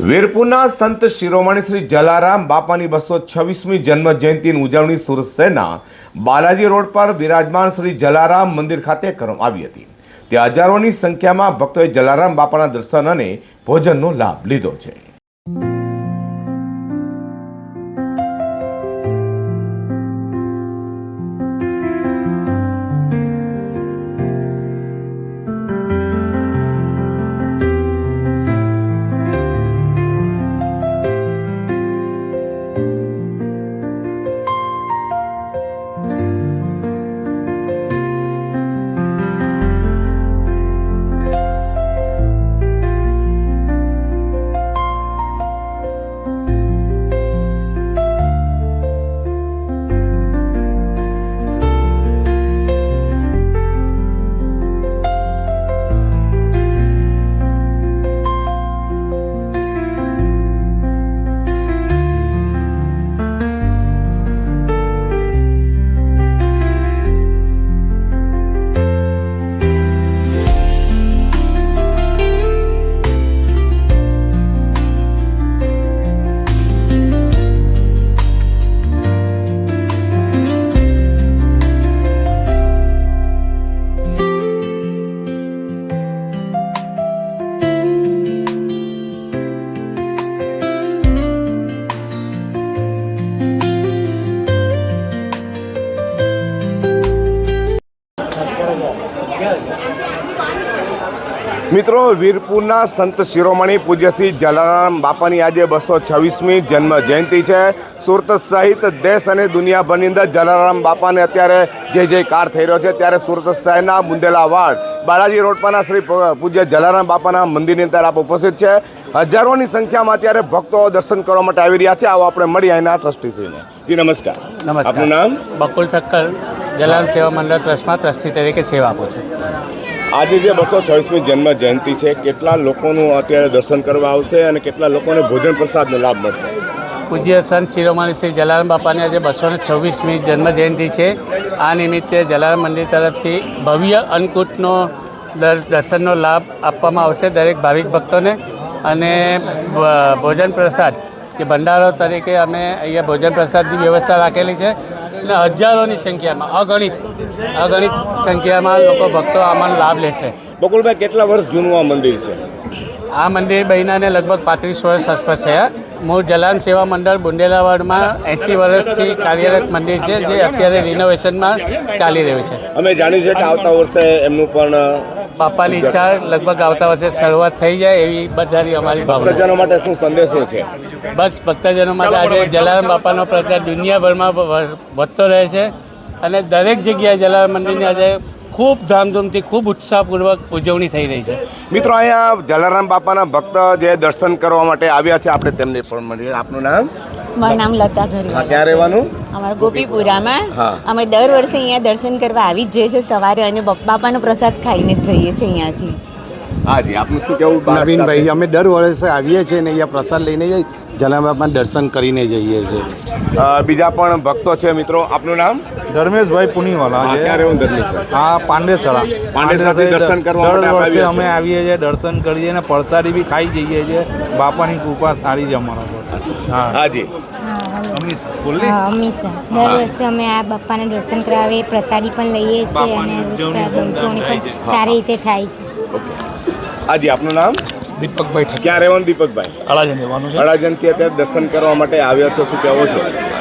વીરપુરના સંત શિરોમણી શ્રી જલારામ બાપાની 226મી જન્મ જયંતિની ઉજવણી સુરત શહેરના બાલાજી રોડ પર બિરાજમાન શ્રી જલારામ મંદિર ખાતે કરવામાં આવી હતી। ત્યાં હજારોની સંખ્યામાં ભક્તોએ જલારામ બાપાના દર્શન અને ભોજનનો લાભ લીધો છે। મિત્રો, વીરપુરના સંત શિરોમણી પૂજ્ય શ્રી જલારામ બાપાની આજે 226મી જન્મ જયંતિ છે। સુરત સહિત દેશ અને દુનિયાભરની અંદર જલારામ બાપાને અત્યારે જય જયકાર થઈ રહ્યો છે। ત્યારે સુરત શહેરના બુંદેલાવાડ બાલાજી રોડ પરના શ્રી પૂજ્ય જલારામ બાપાના મંદિરની અંદર આપ ઉપસ્થિત છે। હજારોની સંખ્યામાં અત્યારે ભક્તો દર્શન કરવા માટે આવી રહ્યા છે। આવો આપણે મળીએ અહીંના ટ્રસ્ટીશ્રીને। જી નમસ્કાર। નમસ્કાર। આપનું નામ? બકુલ ઠક્કર, જલારામ સેવા મંડળ ટ્રસ્ટમાં ટ્રસ્ટી તરીકે સેવા આપું છું। આજે જે 226મી જન્મ જયંતિ છે, કેટલા લોકોનું અત્યારે દર્શન કરવા આવશે અને કેટલા લોકોને ભોજન પ્રસાદનો લાભ મળશે? પૂજ્ય સંત શિરોમણી શ્રી જલારામ બાપાની આજે 226મી જન્મ જયંતિ છે। આ નિમિત્તે જલારામ મંદિર તરફથી ભવ્ય અન્નકૂટનો દર્શનનો લાભ આપવામાં આવશે દરેક ભાવિક ભક્તોને। અને ભોજન પ્રસાદ કે ભંડારો તરીકે અમે અહીંયા ભોજન પ્રસાદની વ્યવસ્થા રાખેલી છે અને હજારોની સંખ્યામાં અગણિત સંખ્યામાં લોકો ભક્તો આમાં લાભ લેશે। બકુલભાઈ, કેટલા વર્ષ જૂનું આ મંદિર છે? આ મંદિર બન્યાને લગભગ 35 વર્ષ આસપાસ થયા। મૂળ જલારામ સેવા મંડળ બુંદેલાવાડમાં 80 વર્ષથી કાર્યરત મંદિર છે, જે અત્યારે રિનોવેશનમાં ચાલી રહ્યું છે। અમે જાણ્યું છે કે આવતા વર્ષે એમનું પણ બાપાની ઈચ્છા લગભગ આવતા વર્ષે શરૂઆત થઈ જાય એવી બધાની અમારી ભાવના। ભક્તજનો માટે શું સંદેશો છે? બસ ભક્તજનો માટે આજે જલારામ બાપાનો પ્રચાર દુનિયાભરમાં વધતો રહે છે અને દરેક જગ્યાએ જલારામ મંદિરની આજે ખૂબ ધામધૂમથી ખૂબ ઉત્સાહપૂર્વક ઉજવણી થઈ રહી છે। મિત્રો, અહીંયા જલારામ બાપાના ભક્ત જે દર્શન કરવા માટે આવ્યા છે, આપણે તેમને પણ મળીએ। આપનું નામ? મારું નામ લતા ઝરીવાલા। ક્યાં રહેવાનું? અમારા ગોપીપુરામાં। અમે દર વર્ષે અહીંયા દર્શન કરવા આવી જ જઈએ છીએ સવારે અને બાપાનો પ્રસાદ ખાઈને જ જઈએ છીએ અહીંયાથી। હાજી, આપનું શું કહેવું? નવીનભાઈ, અમે દર વર્ષે આવીએ છીએ ને અહીંયા પ્રસાદ લઈને જઈએ, જલારામ બાપાના દર્શન કરીને જઈએ છીએ। બીજા પણ ભક્તો છે। મિત્રો, આપનું નામ? ધર્મેશભાઈ પુનીવાલા છે। ક્યાં રહેવું ધર્મેશભાઈ? હા, પાંડેસરા દર્શન કરવા માટે દર વર્ષે અમે આવ્યા આવીએ છીએ, દર્શન કરીએ ને પ્રસાદી બી ખાઈ જઈએ છીએ। બાપાની કૃપા સારી છે અમારા પર। હા, હાજી। અમીષા દર વર્ષે અમે આ બાપાના દર્શન કરાવીએ, પ્રસાદી પણ લઈએ છીએ અને ઉજવણી પણ સારી રીતે થાય છે। હાજી, આપનું નામ? દીપકભાઈ ક્યાં રહેવાનું દીપકભાઈ? અડાજણ રહેવાનું છે। અડાજણથી અત્યારે દર્શન કરવા માટે આવ્યા છો, શું કહેવો છો?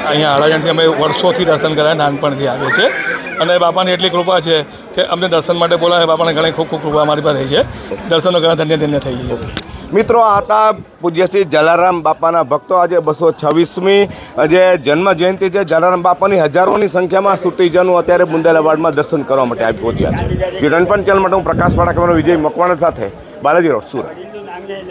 અહીંયા અડાજણથી અમે વર્ષોથી દર્શન કર્યા, નાનપણથી આવીએ છીએ અને બાપાની એટલી કૃપા છે કે અમને દર્શન માટે બોલાવે, બાપાને ઘણી ખૂબ ખૂબ કૃપા અમારી પર રહી છે। દર્શનો ઘણા ધન્ય થઈ ગઈ છે। મિત્રો, આ હતા પૂજ્ય શ્રી જલારામ બાપાના ભક્તો। આજે 226મી જે જન્મ જયંતિ છે, જલારામ બાપાની હજારોની સંખ્યામાં સુરતીજનો અત્યારે બુંદેલાવાડમાં દર્શન કરવા માટે આવી પહોંચ્યા છે। રણપણ ચેનલ માટે હું પ્રકાશ પાઠક, વિજય મકવાણા સાથે બાલાજી રોડ, સુરત।